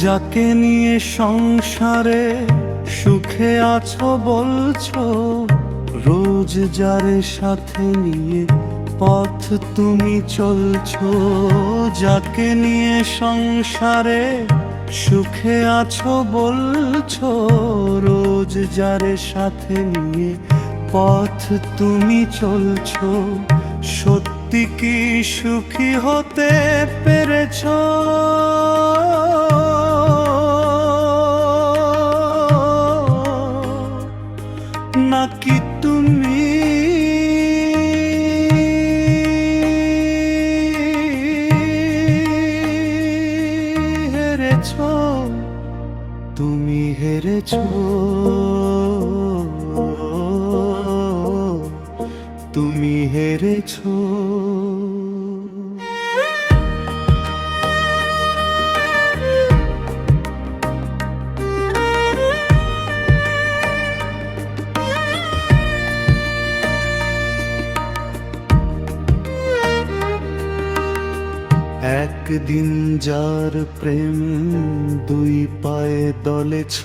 যাকে নিয়ে সংসারে সুখে আছো বলছো, রোজ যারে সাথে নিয়ে পথ তুমি চলছো। যাকে নিয়ে সংসারে সুখে আছো বলছো, রোজ যারে সাথে নিয়ে পথ তুমি চলছো। সত্যি কি সুখী হতে পেরেছো? নাকি তুমি হেরেছো? তুমি হেরেছো, তুমি হেরেছো। একদিন যার প্রেম দুই পায়ে দলেছ,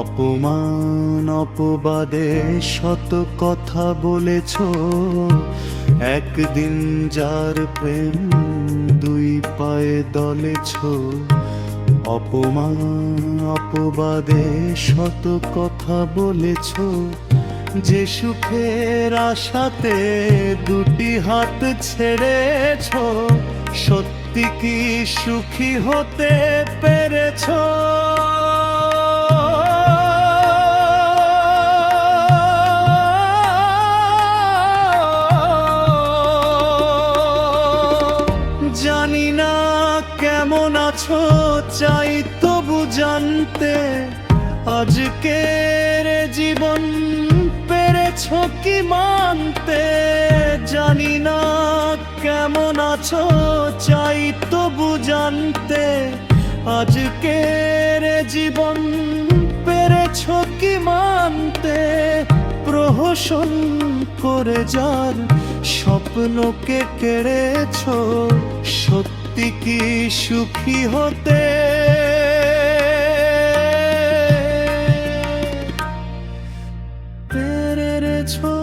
অপমান অপবাদে শত কথা বলেছ। একদিন যার প্রেম দুই পায়ে দলেছ, অপমান অপবাদে শত কথা বলেছ। যে সুখের আশাতে দুটি হাত ছেড়েছ, সত্যি কি সুখী হতে পেরেছ? জানি না কেমন আছো, চাই তবু জানতে। আজকের জীবন পেরেছো কি মানতে? জানি না কেমন আছো, চাই তবু জানতে। আজকের জীবন পেরেছো কি মানতে? প্রহসন করে যার স্বপ্নকে কেড়েছো, সত্যি কি সুখী হতে পেরেছো?